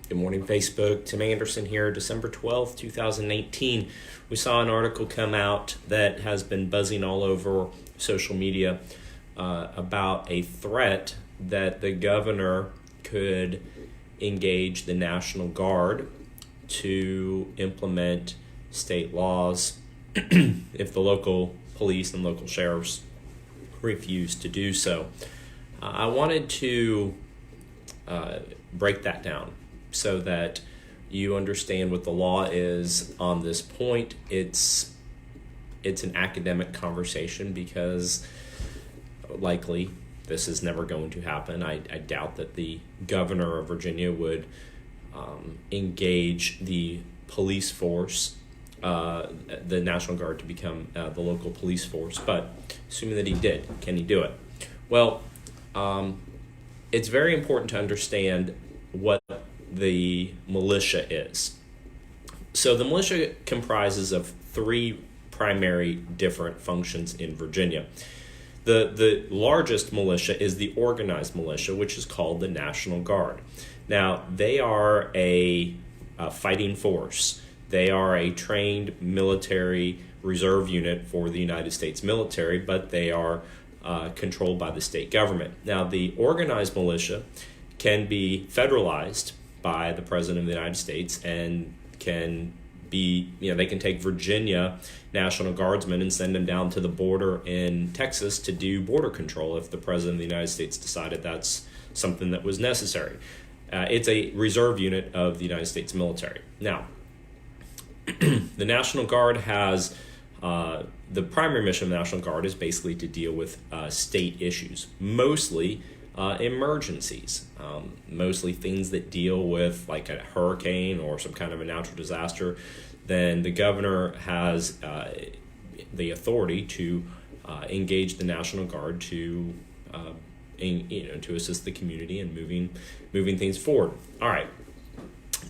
Good morning, Facebook. Tim Anderson here, December 12th, 2018. We saw an article come out that has been buzzing all over social media about a threat that the governor could engage the National Guard to implement state laws if the local police and local sheriffs refuse to do so. I wanted to break that down so that you understand what the law is on this point. It's an academic conversation because likely this is never going to happen. I doubt that the governor of Virginia would engage the police force, the National Guard, to become the local police force. But assuming that he did, can he do it? Well, it's very important to understand what the militia is. So the militia comprises of three primary different functions in Virginia. The largest militia is the organized militia, which is called the National Guard. Now, they are a fighting force. They are a trained military reserve unit for the United States military, but they are controlled by the state government. Now, the organized militia can be federalized by the President of the United States and can be, they can take Virginia National Guardsmen and send them down to the border in Texas to do border control if the President of the United States decided that's something that was necessary. It's a reserve unit of the United States military. Now, the National Guard has the primary mission of the National Guard is basically to deal with state issues, mostly emergencies, mostly things that deal with like a hurricane or some kind of a natural disaster. Then the governor has the authority to engage the National Guard to to assist the community in moving things forward. All right,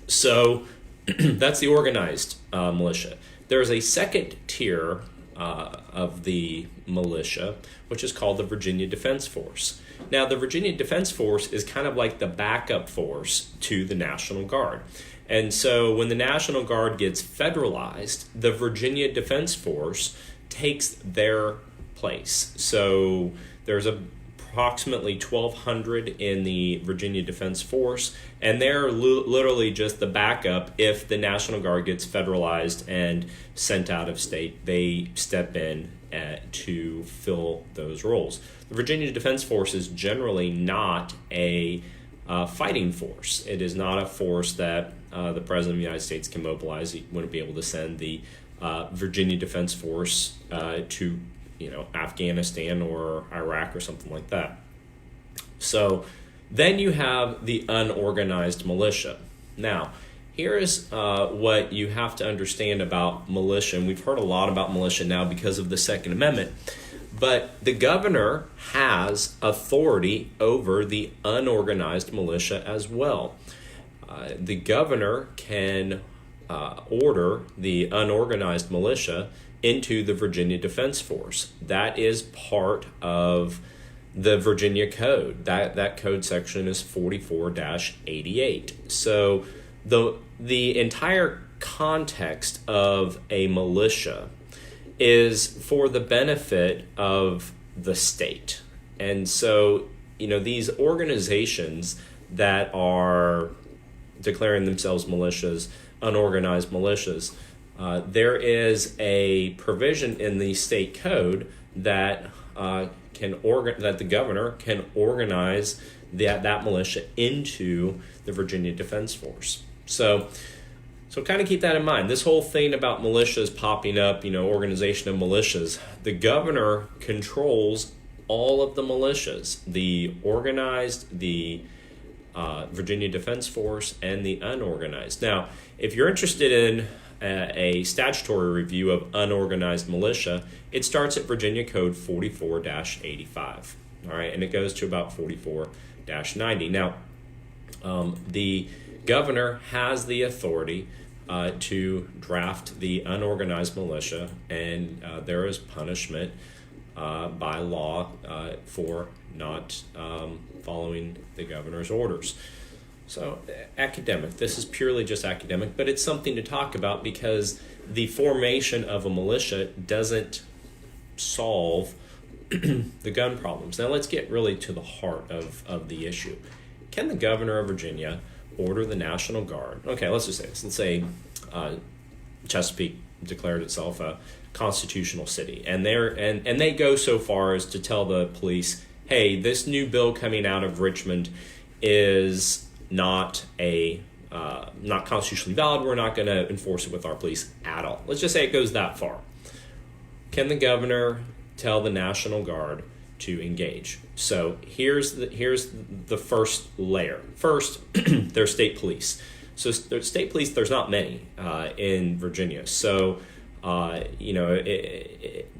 so that's the organized militia. There's a second tier of the militia, which is called the Virginia Defense Force. Now, the Virginia Defense Force is kind of like the backup force to the National Guard. And so when the National Guard gets federalized, the Virginia Defense Force takes their place. So there's approximately 1,200 in the Virginia Defense Force, and they're literally just the backup. If the National Guard gets federalized and sent out of state, they step in to fill those roles. The Virginia Defense Force is generally not a fighting force. It is not a force that the President of the United States can mobilize. He wouldn't be able to send the Virginia Defense Force to Afghanistan or Iraq or something like that. So then you have the unorganized militia. Now, here is what you have to understand about militia, and we've heard a lot about militia now because of the Second Amendment, but the governor has authority over the unorganized militia as well. The governor can order the unorganized militia into the Virginia Defense Force. That is part of the Virginia Code. That code section is 44-88. So the entire context of a militia is for the benefit of the state. And so, these organizations that are declaring themselves militias, unorganized militias, there is a provision in the state code that that the governor can organize that militia into the Virginia Defense Force. So kind of keep that in mind. This whole thing about militias popping up, organization of militias, the governor controls all of the militias, the organized, the Virginia Defense Force, and the unorganized. Now, if you're interested in a statutory review of unorganized militia, it starts at Virginia Code 44-85. All right, and it goes to about 44-90. Now, the governor has the authority to draft the unorganized militia, and there is punishment by law for not following the governor's orders. So, academic. This is purely just academic, but it's something to talk about because the formation of a militia doesn't solve the gun problems. Now, let's get really to the heart of the issue. Can the governor of Virginia order the National Guard? Okay, let's just say this. Let's say Chesapeake declared itself a constitutional city, and they go so far as to tell the police, hey, this new bill coming out of Richmond is not constitutionally valid. We're not going to enforce it with our police at all. Let's just say it goes that far. Can the governor tell the National Guard to engage? So here's the first layer. First, there's state police. So there's state police. There's not many in Virginia. So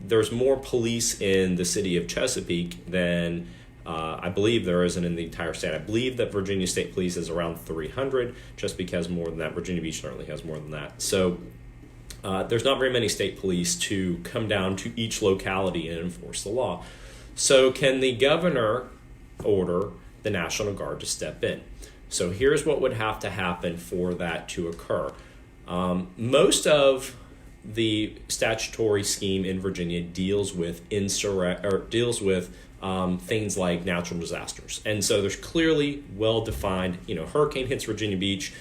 there's more police in the city of Chesapeake than I believe there isn't in the entire state. I believe that Virginia State Police is around 300, just because more than that. Virginia Beach certainly has more than that. So there's not very many state police to come down to each locality and enforce the law. So can the governor order the National Guard to step in? So here's what would have to happen for that to occur. Most of the statutory scheme in Virginia deals with things like natural disasters, and so there's clearly well-defined. Hurricane hits Virginia Beach,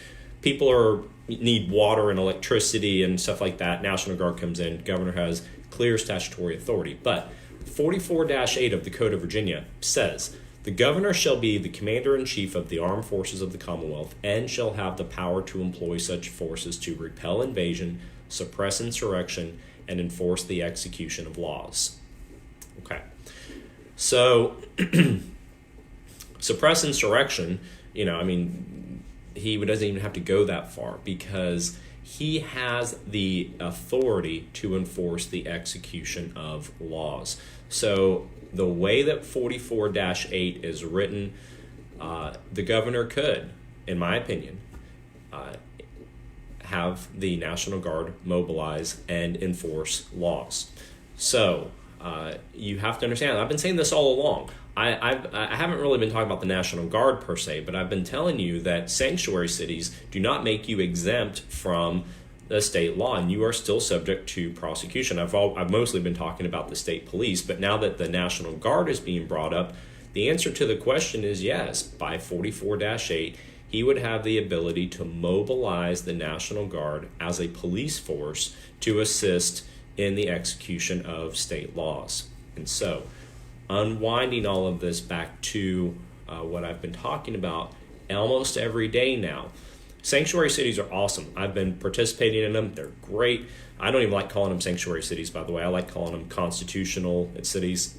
people need water and electricity and stuff like that. National Guard comes in. Governor has clear statutory authority, but 44-8 of the Code of Virginia says the governor shall be the commander-in-chief of the armed forces of the Commonwealth and shall have the power to employ such forces to repel invasion, suppress insurrection, and enforce the execution of laws. Okay. So, suppress insurrection, he doesn't even have to go that far because he has the authority to enforce the execution of laws. So, the way that 44-8 is written, the governor could, in my opinion, have the National Guard mobilize and enforce laws. So, you have to understand, I've been saying this all along. I haven't really been talking about the National Guard per se, but I've been telling you that sanctuary cities do not make you exempt from the state law, and you are still subject to prosecution. I've mostly been talking about the state police, but now that the National Guard is being brought up, the answer to the question is yes. By 44-8, he would have the ability to mobilize the National Guard as a police force to assist in the execution of state laws. And so, unwinding all of this back to what I've been talking about almost every day now. Sanctuary cities are awesome. I've been participating in them. They're great. I don't even like calling them sanctuary cities, by the way. I like calling them constitutional cities.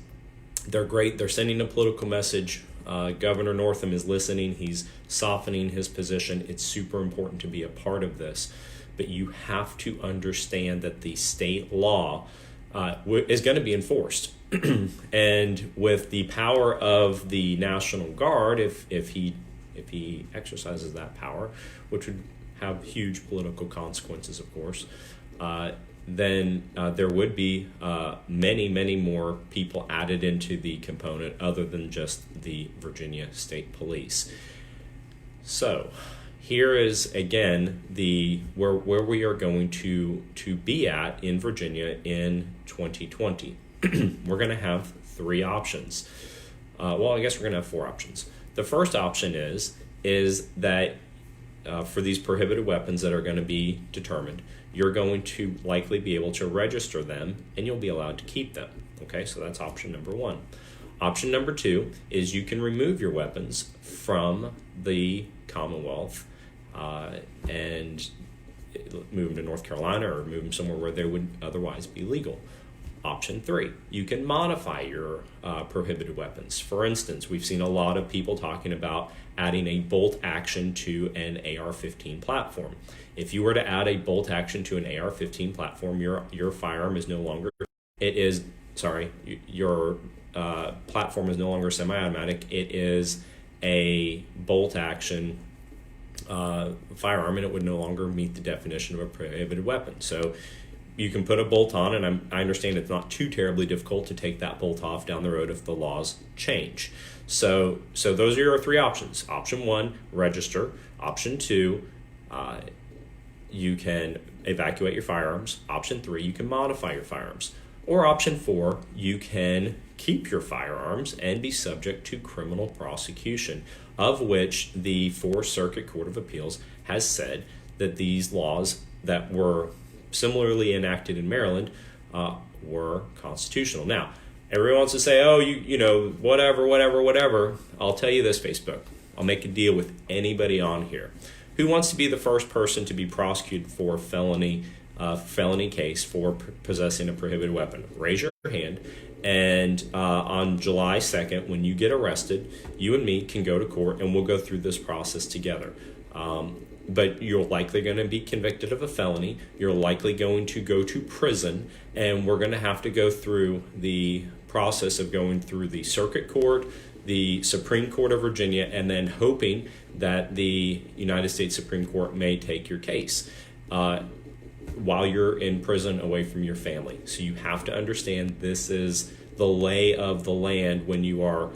They're great. They're sending a political message. Governor Northam is listening. He's softening his position. It's super important to be a part of this. But you have to understand that the state law is going to be enforced. And with the power of the National Guard, if he exercises that power, which would have huge political consequences, of course, then there would be many more people added into the component other than just the Virginia State Police. So here is again where we are going to be at in Virginia in 2020. We're going to have three options. I guess we're going to have four options. The first option is that for these prohibited weapons that are going to be determined, you're going to likely be able to register them and you'll be allowed to keep them. Okay, so that's option number one. Option number two is you can remove your weapons from the Commonwealth and move them to North Carolina or move them somewhere where they would otherwise be legal. Option three, you can modify your prohibited weapons. For instance, we've seen a lot of people talking about adding a bolt action to an AR-15 platform. If you were to add a bolt action to an AR-15 platform, your firearm is no longer, your platform is no longer semi-automatic. It is a bolt action firearm, and it would no longer meet the definition of a prohibited weapon. So you can put a bolt on, and I understand it's not too terribly difficult to take that bolt off down the road if the laws change. So those are your three options. Option one, register. Option two, you can evacuate your firearms. Option three, you can modify your firearms. Or option four, you can keep your firearms and be subject to criminal prosecution, of which the Fourth Circuit Court of Appeals has said that these laws that were similarly enacted in Maryland were constitutional. Now, everyone wants to say, oh, you know, whatever. I'll tell you this, Facebook. I'll make a deal with anybody on here. Who wants to be the first person to be prosecuted for a felony case for possessing a prohibited weapon? Raise your hand. And on July 2nd, when you get arrested, you and me can go to court and we'll go through this process together. But you're likely going to be convicted of a felony. You're likely going to go to prison, and we're going to have to go through the process of going through the circuit court, the Supreme Court of Virginia, and then hoping that the United States Supreme Court may take your case while you're in prison away from your family. So you have to understand this is the lay of the land when you are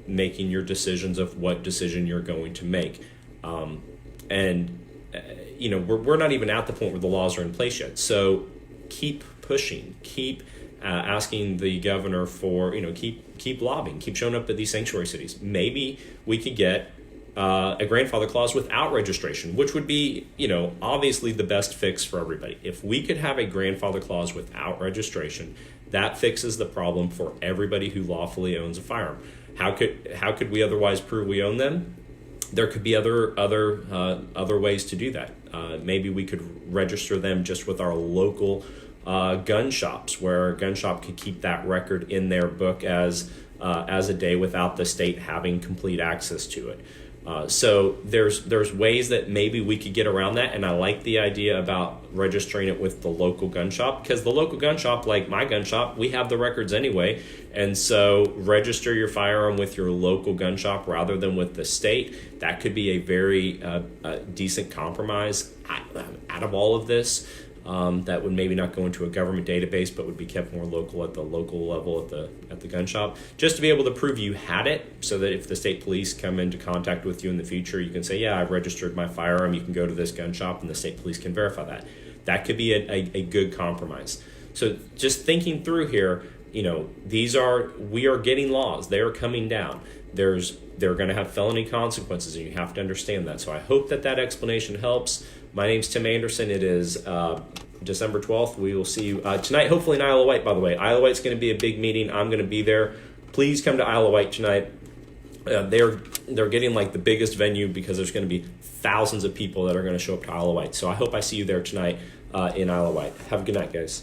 making your decisions of what decision you're going to make. We're not even at the point where the laws are in place yet. So keep pushing, keep asking the governor for, keep lobbying, keep showing up at these sanctuary cities. Maybe we could get a grandfather clause without registration, which would be, obviously the best fix for everybody. If we could have a grandfather clause without registration, that fixes the problem for everybody who lawfully owns a firearm. How could we otherwise prove we own them? There could be other ways to do that. Maybe we could register them just with our local gun shops, where a gun shop could keep that record in their book as a day without the state having complete access to it. So there's ways that maybe we could get around that, and I like the idea about registering it with the local gun shop, because the local gun shop, like my gun shop, we have the records anyway, and so register your firearm with your local gun shop rather than with the state. That could be a very decent compromise out of all of this. That would maybe not go into a government database, but would be kept more local at the local level at the gun shop, just to be able to prove you had it, so that if the state police come into contact with you in the future, you can say, yeah, I've registered my firearm. You can go to this gun shop, and the state police can verify that. That could be a good compromise. So just thinking through here, we are getting laws. They are coming down. They're going to have felony consequences, and you have to understand that. So I hope that explanation helps. My name's Tim Anderson. It is December 12th. We will see you tonight, hopefully in Isle of Wight, by the way. Isle of Wight's going to be a big meeting. I'm going to be there. Please come to Isle of Wight tonight. They're getting like the biggest venue, because there's going to be thousands of people that are going to show up to Isle of Wight. So I hope I see you there tonight in Isle of Wight. Have a good night, guys.